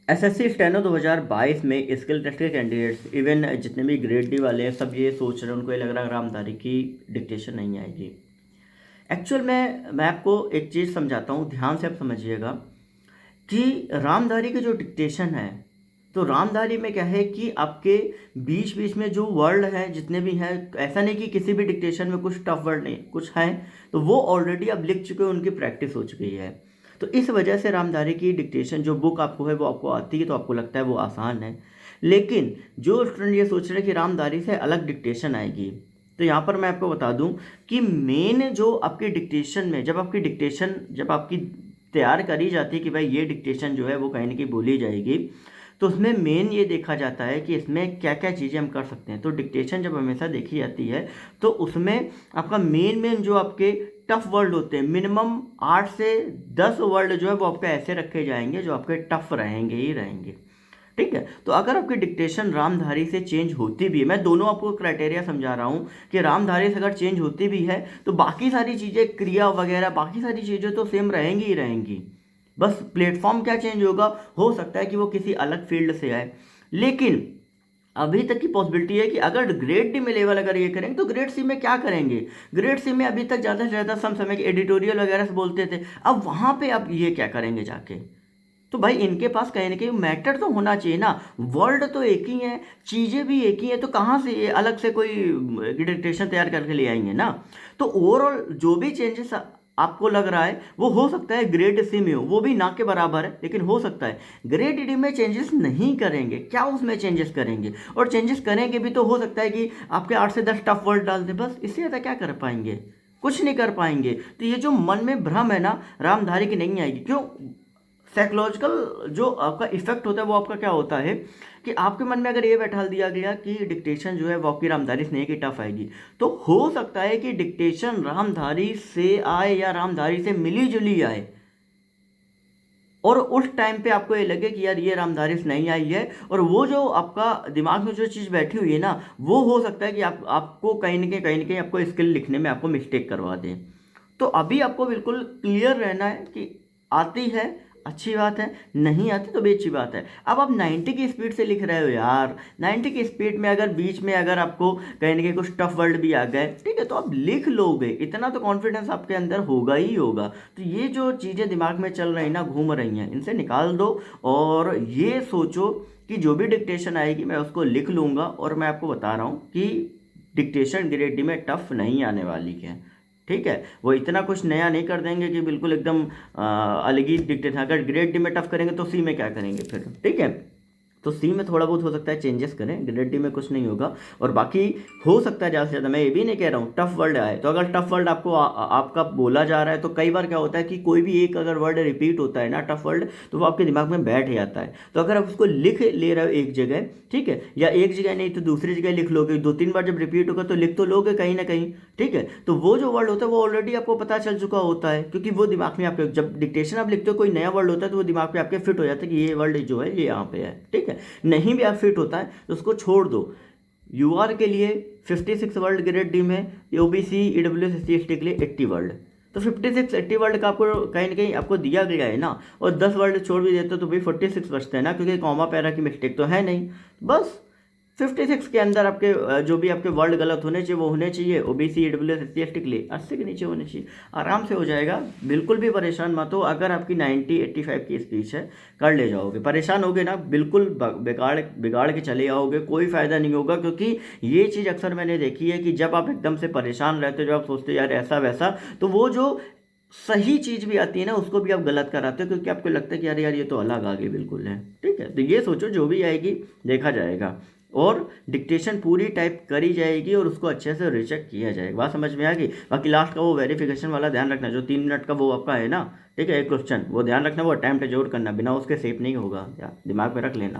SSC steno 2022 में skill test के candidates even जितने भी ग्रेड डी वाले हैं सब ये सोच रहे हैं, उनको ये लग रहा है रामधारी की डिक्टेशन नहीं आएगी। एक्चुअल में मैं आपको एक चीज़ समझाता हूँ, ध्यान से आप समझिएगा कि रामधारी की जो डिक्टेशन है, तो रामधारी में क्या है कि आपके बीच बीच में जो वर्ड है जितने भी हैं, ऐसा नहीं कि किसी भी डिक्टेशन में कुछ टफ वर्ड नहीं, कुछ हैं तो वो ऑलरेडी आप लिख चुके हो, उनकी प्रैक्टिस हो चुकी है। तो इस वजह से रामधारी की डिक्टेशन जो बुक आपको है वो आपको आती है, तो आपको लगता है वो आसान है। लेकिन जो स्टूडेंट ये सोच रहे हैं कि रामधारी से अलग डिक्टेशन आएगी, तो यहाँ पर मैं आपको बता दूं कि मेन जो आपकी डिक्टेशन में जब आपकी तैयार करी जाती है कि भाई ये डिक्टेशन जो है वो कहीं ना कहीं बोली जाएगी, तो उसमें मेन ये देखा जाता है कि इसमें क्या क्या चीज़ें हम कर सकते हैं। तो डिक्टेशन जब हमेशा देखी जाती है तो उसमें आपका मेन जो आपके टफ वर्ड होते हैं, मिनिमम 8 से 10 वर्ड जो है वो आपके ऐसे रखे जाएंगे जो आपके टफ रहेंगे ही रहेंगे। ठीक है, तो अगर आपकी डिक्टेशन रामधारी से चेंज होती भी है, मैं दोनों आपको क्राइटेरिया समझा रहा हूँ कि रामधारी से अगर चेंज होती भी है तो बाकी सारी चीज़ें, क्रिया वगैरह बाकी सारी चीज़ें तो सेम रहेंगी ही रहेंगी। बस प्लेटफॉर्म क्या चेंज होगा, हो सकता है कि वो किसी अलग फील्ड से आए। लेकिन अभी तक की पॉसिबिलिटी है कि अगर ग्रेड डी में लेवल अगर ये करेंगे तो ग्रेड सी में क्या करेंगे। ग्रेड सी में अभी तक ज़्यादा से ज़्यादा सम समय एडिटोरियल वगैरह से बोलते थे, अब वहाँ पे अब ये क्या करेंगे जाके। तो भाई इनके पास कहीं ना कहीं मैटर तो होना चाहिए ना, वर्ल्ड तो एक ही है, चीज़ें भी एक ही है, तो कहाँ से ये अलग से कोई डिटेक्टेशन तैयार करके ले आएंगे ना। तो ओवरऑल जो भी चेंजेस आपको लग रहा है वो हो सकता है ग्रेड सी में हो, वो भी ना के बराबर है, लेकिन हो सकता है ग्रेड डी में चेंजेस नहीं करेंगे। क्या उसमें चेंजेस करेंगे, और चेंजेस करेंगे भी तो हो सकता है कि आपके 8 से 10 टफ वर्ड डाल दे, बस इससे ज़्यादा क्या कर पाएंगे, कुछ नहीं कर पाएंगे। तो ये जो मन में भ्रम है ना, रामधारी की नहीं आएगी। क्यों, साइकोलॉजिकल जो आपका इफेक्ट होता है वो आपका क्या होता है कि आपके मन में अगर ये बैठा दिया गया कि डिक्टेशन जो है वो आपकी रामधारी से नहीं की टफ आएगी, तो हो सकता है कि डिक्टेशन रामधारी से आए या रामधारी से मिली जुली आए, और उस टाइम पे आपको ये लगे कि यार ये रामधारी से नहीं आई है, और वो जो आपका दिमाग में जो चीज़ बैठी हुई है ना, वो हो सकता है कि आपको कहीं ना कहीं आपको स्किल लिखने में आपको मिस्टेक करवा दें। तो अभी आपको बिल्कुल क्लियर रहना है कि आती है अच्छी बात है, नहीं आती तो भी अच्छी बात है। अब आप 90 की स्पीड से लिख रहे हो यार, 90 की स्पीड में अगर बीच में अगर आपको कहीं ना कहीं कुछ टफ वर्ड भी आ गए, ठीक है, तो आप लिख लोगे, इतना तो कॉन्फिडेंस आपके अंदर होगा ही होगा। तो ये जो चीज़ें दिमाग में चल रही ना, घूम रही हैं, इनसे निकाल दो और ये सोचो कि जो भी डिक्टेशन आएगी मैं उसको लिख लूँगा। और मैं आपको बता रहा हूँ कि डिक्टेशन ग्रेड डी में टफ नहीं आने वाली है। ठीक है, वो इतना कुछ नया नहीं कर देंगे कि बिल्कुल एकदम अलग ही डिक्टेशन। अगर ग्रेड डी में टफ करेंगे तो सी में क्या करेंगे फिर। ठीक है, तो सी में थोड़ा बहुत हो सकता है चेंजेस करें, ग्रेड डी में कुछ नहीं होगा। और बाकी हो सकता है ज़्यादा से ज़्यादा, मैं ये भी नहीं कह रहा हूँ टफ वर्ड आए, तो अगर टफ वर्ड आपको आपका बोला जा रहा है तो कई बार क्या होता है कि कोई भी एक अगर वर्ड रिपीट होता है ना टफ वर्ड, तो वो आपके दिमाग में बैठ जाता है। तो अगर आप उसको लिख ले रहे हो एक जगह, ठीक है, या एक जगह नहीं तो दूसरी जगह लिख लोगे, 2-3 बार जब रिपीट होगा तो लिख तो लोगे कहीं ना कहीं। ठीक है, तो वो जो वर्ड होता है वो ऑलरेडी आपको पता चल चुका होता है, क्योंकि वो दिमाग में आपके, जब डिक्टेशन आप लिखते हो कोई नया वर्ड होता है तो वो दिमाग पे आपके फिट हो जाता है कि ये वर्ड जो है ये यहाँ पे है। ठीक है, नहीं भी आप फिट होता है तो उसको छोड़ दो। यूआर के लिए 56 वर्ड ग्रेड डी में, OBC E W S C S T के लिए 80 वर्ड। तो 56-80 वर्ड का आपको कहीं ना कहीं आपको दिया गया है ना, और 10 वर्ड छोड़ भी देते तो भाई 46 बचते हैं ना, क्योंकि कॉमा पैरा की मिस्टेक तो है नहीं। बस 56 के अंदर आपके जो भी आपके वर्ड गलत होने चाहिए वो होने चाहिए। OBC E W S C S T के लिए 80 के नीचे होने चाहिए, आराम से हो जाएगा। बिल्कुल भी परेशान मत हो, अगर आपकी 90-85 की स्पीच है कर ले जाओगे। परेशान होगे ना, बिल्कुल बिगाड़ बिगाड़ के चले आओगे, कोई फ़ायदा नहीं होगा। क्योंकि ये चीज़ अक्सर मैंने देखी है कि जब आप एकदम से परेशान रहते हो, जब आप सोचते हो यार ऐसा वैसा, तो वो जो सही चीज़ भी आती है ना उसको भी आप गलत कराते हो, क्योंकि आपको लगता है कि यार यार ये तो अलग आगे बिल्कुल है। ठीक है, तो ये सोचो जो भी आएगी देखा जाएगा, और डिक्टेशन पूरी टाइप करी जाएगी और उसको अच्छे से रिचेक किया जाएगा। बात समझ में आ गई। बाकी लास्ट का वो वेरिफिकेशन वाला ध्यान रखना, जो 3 मिनट का वो आपका है ना, ठीक है, एक क्वेश्चन, वो ध्यान रखना, वो अटैम्प्ट जरूर करना, बिना उसके सेफ नहीं होगा, दिमाग में रख लेना।